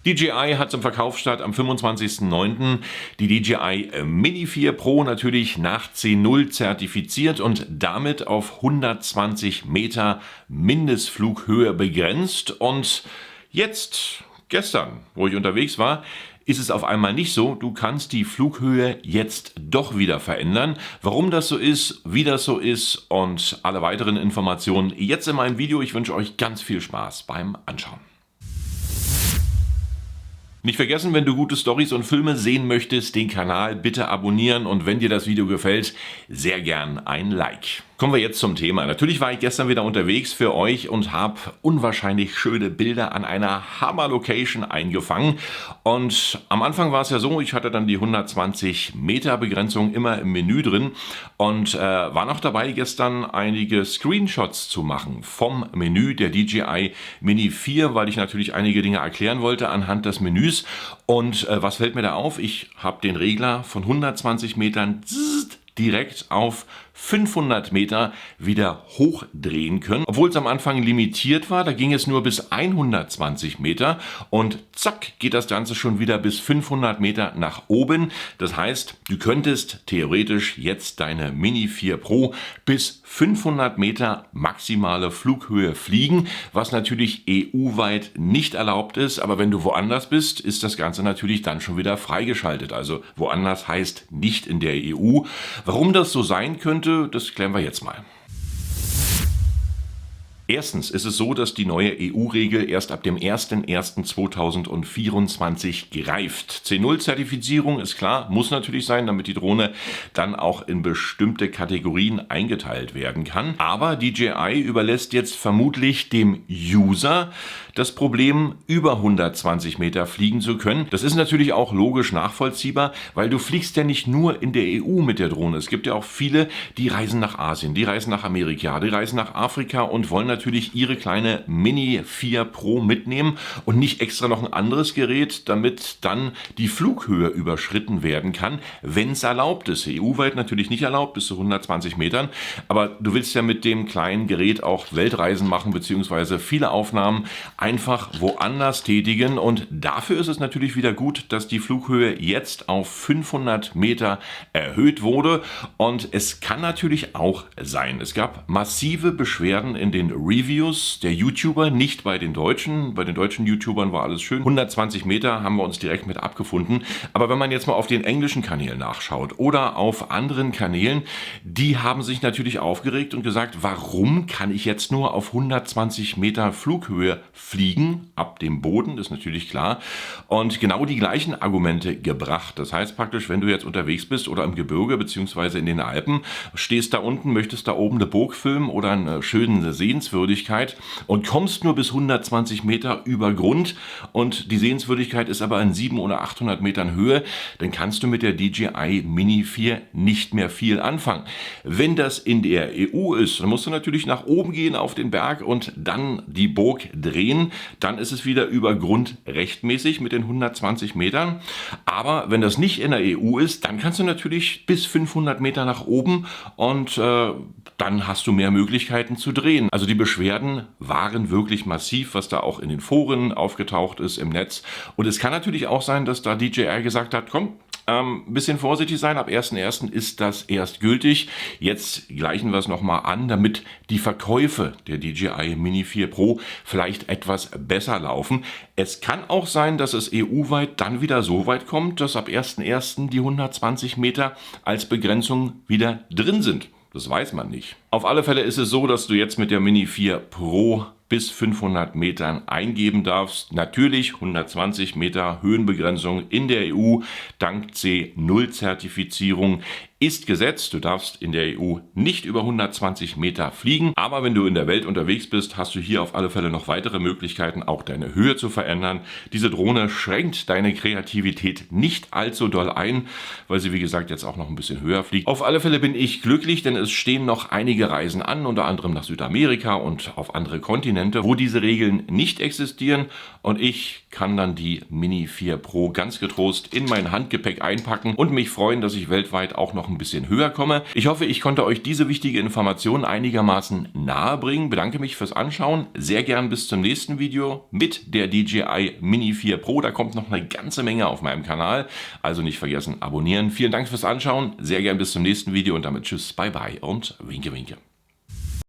DJI hat zum Verkaufsstart am 25.09. die DJI Mini 4 Pro natürlich nach C0 zertifiziert und damit auf 120 Meter Mindestflughöhe begrenzt. Und jetzt, gestern, wo ich unterwegs war, ist es auf einmal nicht so. Du kannst die Flughöhe jetzt doch wieder verändern. Warum das so ist, wie das so ist und alle weiteren Informationen jetzt in meinem Video. Ich wünsche euch ganz viel Spaß beim Anschauen. Nicht vergessen, wenn du gute Storys und Filme sehen möchtest, den Kanal bitte abonnieren und wenn dir das Video gefällt, sehr gern ein Like. Kommen wir jetzt zum Thema. Natürlich war ich gestern wieder unterwegs für euch und habe unwahrscheinlich schöne Bilder an einer Hammer-Location eingefangen. Und am Anfang war es ja so, ich hatte dann die 120 Meter Begrenzung immer im Menü drin und war noch dabei, gestern einige Screenshots zu machen vom Menü der DJI Mini 4, weil ich natürlich einige Dinge erklären wollte anhand des Menüs. Und was fällt mir da auf? Ich habe den Regler von 120 Metern direkt auf 500 Meter wieder hochdrehen können. Obwohl es am Anfang limitiert war, da ging es nur bis 120 Meter und zack geht das Ganze schon wieder bis 500 Meter nach oben. Das heißt, du könntest theoretisch jetzt deine Mini 4 Pro bis 500 Meter maximale Flughöhe fliegen, was natürlich EU-weit nicht erlaubt ist, aber wenn du woanders bist, ist das Ganze natürlich dann schon wieder freigeschaltet. Also woanders heißt nicht in der EU. Warum das so sein könnte, das klären wir jetzt mal. Erstens ist es so, dass die neue EU-Regel erst ab dem 01.01.2024 greift. C0-Zertifizierung ist klar, muss natürlich sein, damit die Drohne dann auch in bestimmte Kategorien eingeteilt werden kann. Aber DJI überlässt jetzt vermutlich dem User das Problem, über 120 Meter fliegen zu können. Das ist natürlich auch logisch nachvollziehbar, weil du fliegst ja nicht nur in der EU mit der Drohne. Es gibt ja auch viele, die reisen nach Asien, die reisen nach Amerika, die reisen nach Afrika und wollen natürlich ihre kleine Mini 4 Pro mitnehmen und nicht extra noch ein anderes Gerät, damit dann die Flughöhe überschritten werden kann, wenn es erlaubt ist. EU-weit natürlich nicht erlaubt, bis zu 120 Metern, aber du willst ja mit dem kleinen Gerät auch Weltreisen machen, beziehungsweise viele Aufnahmen einfach woanders tätigen und dafür ist es natürlich wieder gut, dass die Flughöhe jetzt auf 500 Meter erhöht wurde und es kann natürlich auch sein, es gab massive Beschwerden in den Reviews der YouTuber, nicht bei den Deutschen. Bei den deutschen YouTubern war alles schön. 120 Meter haben wir uns direkt mit abgefunden. Aber wenn man jetzt mal auf den englischen Kanälen nachschaut oder auf anderen Kanälen, die haben sich natürlich aufgeregt und gesagt, warum kann ich jetzt nur auf 120 Meter Flughöhe fliegen? Ab dem Boden, ist natürlich klar. Und genau die gleichen Argumente gebracht. Das heißt praktisch, wenn du jetzt unterwegs bist oder im Gebirge bzw. in den Alpen, stehst da unten, möchtest da oben eine Burg filmen oder eine schöne Sehenswürdigkeit und kommst nur bis 120 Meter über Grund und die Sehenswürdigkeit ist aber in 700 oder 800 Metern Höhe, dann kannst du mit der DJI Mini 4 nicht mehr viel anfangen. Wenn das in der EU ist, dann musst du natürlich nach oben gehen auf den Berg und dann die Burg drehen, dann ist es wieder über Grund rechtmäßig mit den 120 Metern. Aber wenn das nicht in der EU ist, dann kannst du natürlich bis 500 Meter nach oben und dann hast du mehr Möglichkeiten zu drehen. Also die Beschwerden waren wirklich massiv, was da auch in den Foren aufgetaucht ist im Netz. Und es kann natürlich auch sein, dass da DJI gesagt hat, komm, ein bisschen vorsichtig sein, ab 1.1. ist das erst gültig. Jetzt gleichen wir es nochmal an, damit die Verkäufe der DJI Mini 4 Pro vielleicht etwas besser laufen. Es kann auch sein, dass es EU-weit dann wieder so weit kommt, dass ab 1.1. die 120 Meter als Begrenzung wieder drin sind. Das weiß man nicht. Auf alle Fälle ist es so, dass du jetzt mit der Mini 4 Pro bis 500 Metern eingeben darfst. Natürlich 120 Meter Höhenbegrenzung in der EU dank C0-Zertifizierung ist gesetzt. Du darfst in der EU nicht über 120 Meter fliegen. Aber wenn du in der Welt unterwegs bist, hast du hier auf alle Fälle noch weitere Möglichkeiten, auch deine Höhe zu verändern. Diese Drohne schränkt deine Kreativität nicht allzu doll ein, weil sie wie gesagt jetzt auch noch ein bisschen höher fliegt. Auf alle Fälle bin ich glücklich, denn es stehen noch einige Reisen an, unter anderem nach Südamerika und auf andere Kontinente, wo diese Regeln nicht existieren. Und ich kann dann die Mini 4 Pro ganz getrost in mein Handgepäck einpacken und mich freuen, dass ich weltweit auch noch ein bisschen höher komme. Ich hoffe, ich konnte euch diese wichtige Information einigermaßen nahe bringen. Bedanke mich fürs Anschauen. Sehr gern bis zum nächsten Video mit der DJI Mini 4 Pro. Da kommt noch eine ganze Menge auf meinem Kanal. Also nicht vergessen, abonnieren. Vielen Dank fürs Anschauen. Sehr gern bis zum nächsten Video und damit tschüss, bye bye und winke winke.